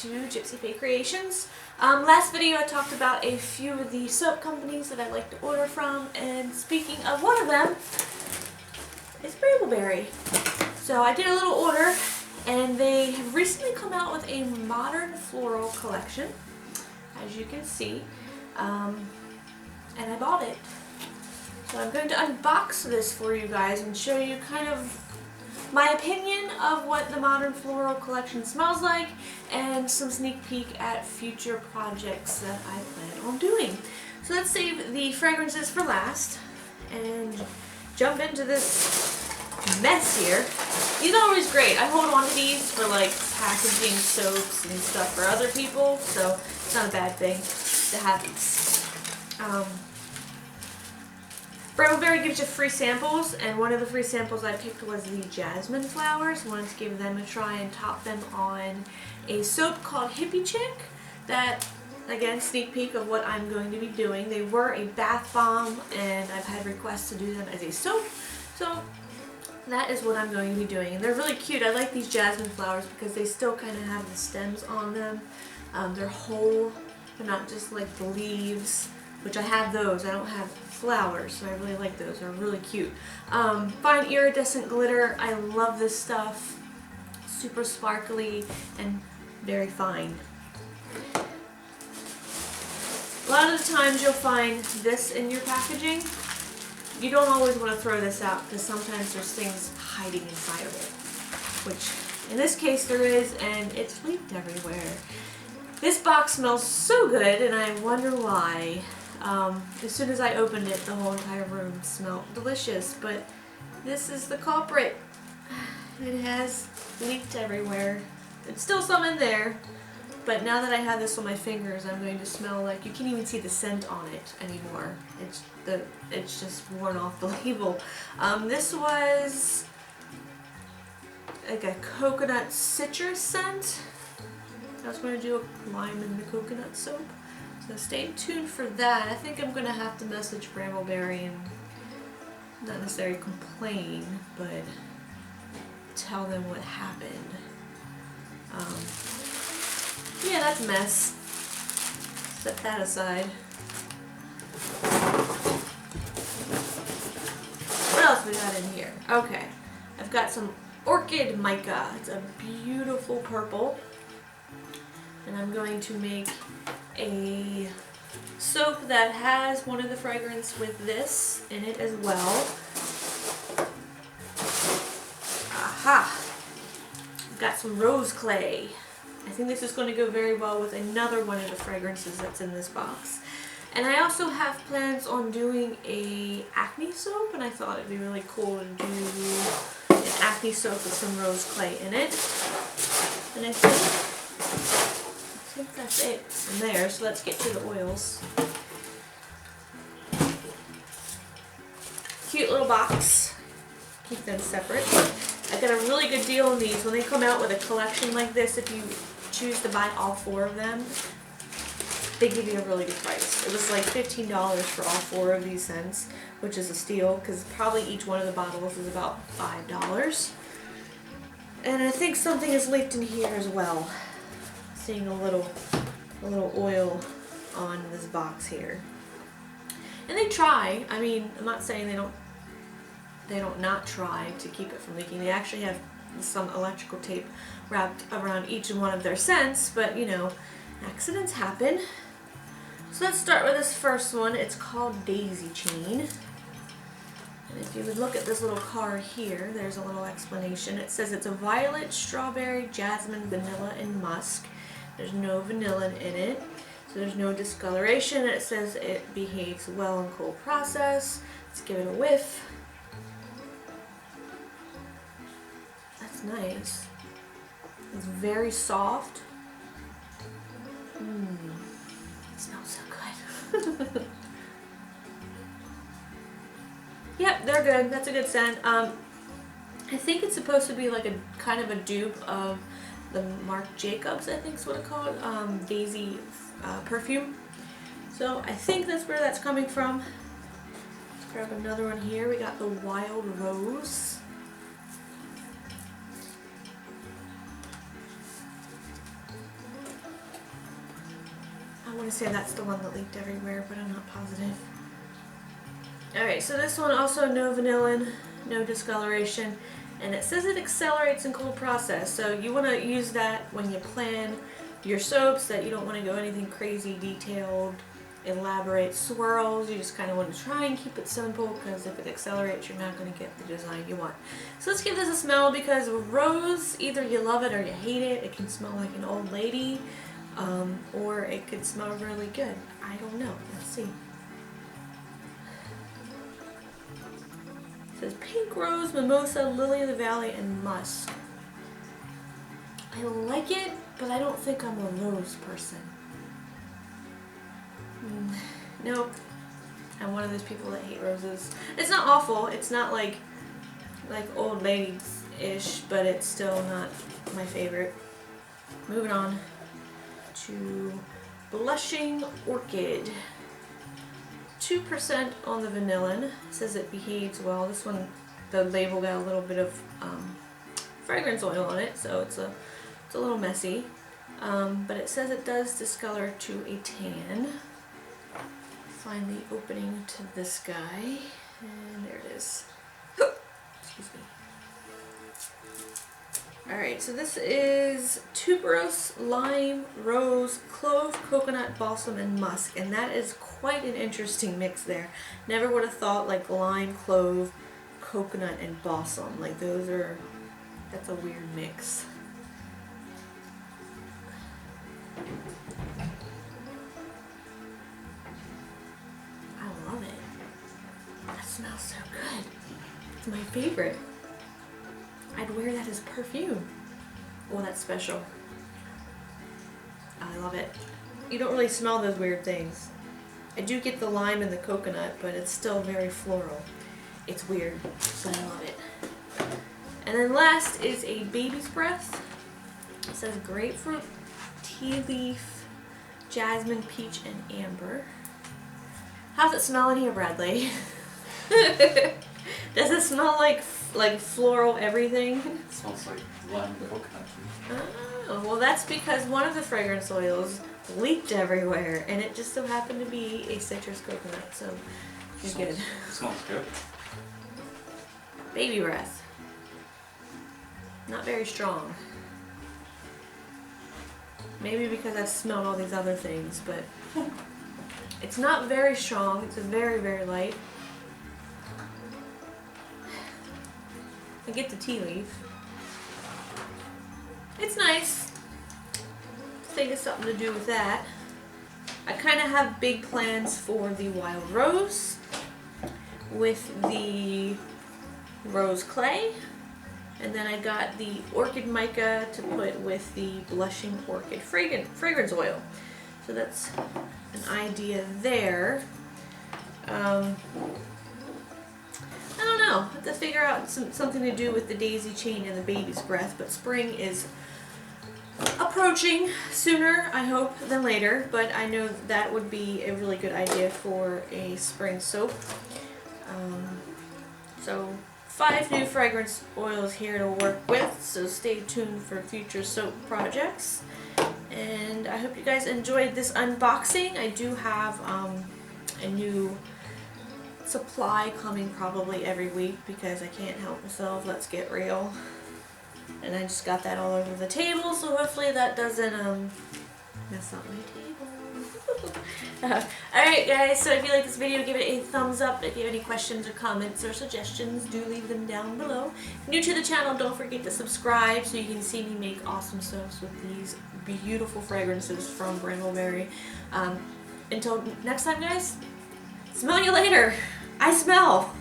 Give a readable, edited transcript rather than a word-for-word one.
to Gypsyfae Creations. Last video I talked about a few of the soap companies that I like to order from, and speaking of one of them is Brambleberry. So I did a little order, and they have recently come out with a modern floral collection, as you can see, and I bought it. So I'm going to unbox this for you guys and show you kind of my opinion of what the modern floral collection smells like and some sneak peek at future projects that I plan on doing. So let's save the fragrances for last and jump into this mess here. These are always great. I hold on to these for like packaging soaps and stuff for other people, so it's not a bad thing to have these. Brambleberry gives you free samples, and one of the free samples I picked was the jasmine flowers. I wanted to give them a try and top them on a soap called Hippie Chick that, again, sneak peek of what I'm going to be doing. They were a bath bomb, and I've had requests to do them as a soap, so that is what I'm going to be doing. And they're really cute. I like these jasmine flowers because they still kind of have the stems on them. They're whole, they're not just like the leaves, which I have those. I don't have flowers, so I really like those. They're really cute. Fine iridescent glitter. I love this stuff. Super sparkly and very fine. A lot of the times you'll find this in your packaging. You don't always want to throw this out because sometimes there's things hiding inside of it, which in this case there is, and it's leaked everywhere. This box smells so good, and I wonder why. As soon as I opened it, the whole entire room smelled delicious, but this is the culprit. It has leaked everywhere. There's still some in there, but now that I have this on my fingers, I'm going to smell like, you can't even see the scent on it anymore. It's just worn off the label. This was like a coconut citrus scent. I was going to do a lime in the coconut soap. So stay tuned for that. I think I'm going to have to message Brambleberry and not necessarily complain, but tell them what happened. Yeah, that's a mess. Set that aside. What else we got in here? Okay, I've got some orchid mica. It's a beautiful purple. And I'm going to make a soap that has one of the fragrance with this in it as well. Aha! I've got some rose clay. I think this is going to go very well with another one of the fragrances that's in this box. And I also have plans on doing a acne soap, and I thought it'd be really cool to do an acne soap with some rose clay in it. And I think that's it from there, so let's get to the oils. Cute little box. Keep them separate. I got a really good deal on these. When they come out with a collection like this, if you choose to buy all 4 of them, they give you a really good price. It was like $15 for all 4 of these scents, which is a steal because probably each one of the bottles is about $5. And I think something is leaked in here as well. Seeing a little oil on this box here. And they try. I mean, I'm not saying they don't not try to keep it from leaking. They actually have some electrical tape wrapped around each one of their scents, but you know, accidents happen. So let's start with this first one. It's called Daisy Chain. And if you would look at this little card here, there's a little explanation. It says it's a violet, strawberry, jasmine, vanilla, and musk. There's no vanilla in it, so there's no discoloration. It says it behaves well in cold process. Let's give it a whiff. That's nice. It's very soft. It smells so good. Yep, they're good. That's a good scent. I think it's supposed to be like a kind of a dupe of the Marc Jacobs, I think is what it's called, Daisy perfume. So I think that's where that's coming from. Let's grab another one here. We got the Wild Rose. want to say that's the one that leaked everywhere, but I'm not positive. Alright, so this one also no vanillin, no discoloration, and it says it accelerates in cold process, so you want to use that when you plan your soaps, that you don't want to go anything crazy detailed, elaborate swirls. You just kind of want to try and keep it simple, because if it accelerates, you're not going to get the design you want. So let's give this a smell, because rose, either you love it or you hate it. It can smell like an old lady, or it could smell really good. I don't know. Let's see. It says pink rose, mimosa, lily of the valley, and musk. I like it, but I don't think I'm a rose person. Nope. I'm one of those people that hate roses. It's not awful. It's not like old ladies-ish, but it's still not my favorite. Moving on to Blushing Orchid. 2% on the vanillin. It says it behaves well. This one, the label got a little bit of fragrance oil on it, so it's a little messy. But it says it does discolor to a tan. Find the opening to this guy, and there it is. Excuse me. Alright, so this is tuberose, lime, rose, clove, coconut, balsam, and musk, and that is quite an interesting mix there. Never would have thought like lime, clove, coconut, and balsam. Like that's a weird mix. Smells so good. It's my favorite. I'd wear that as perfume. Oh, that's special. I love it. You don't really smell those weird things. I do get the lime and the coconut, but it's still very floral. It's weird, but I love it. And then last is a baby's breath. It says grapefruit, tea leaf, jasmine, peach, and amber. How's it smell in here, Bradley? Does it smell like floral everything? It smells like lime and coconut. Oh, well that's because one of the fragrance oils leaked everywhere, and it just so happened to be a citrus coconut, so you're good. Smells good. Baby breath. Not very strong. Maybe because I've smelled all these other things, but it's not very strong. It's very, very light. I get the tea leaf. It's nice. I think it's something to do with that. I kind of have big plans for the wild rose with the rose clay, and then I got the orchid mica to put with the blushing orchid fragrance oil. So that's an idea there. I don't know. I have to figure out something to do with the daisy chain and the baby's breath, but spring is approaching sooner, I hope, than later, but I know that would be a really good idea for a spring soap. So 5 new fragrance oils here to work with, so stay tuned for future soap projects. And I hope you guys enjoyed this unboxing. I do have a new supply coming probably every week because I can't help myself, let's get real. And I just got that all over the table, so hopefully that doesn't mess up my table. Alright guys, so if you like this video, give it a thumbs up. If you have any questions or comments or suggestions, do leave them down below. If you're new to the channel, don't forget to subscribe so you can see me make awesome soaps with these beautiful fragrances from Brambleberry. Until next time guys, smell you later. I smell.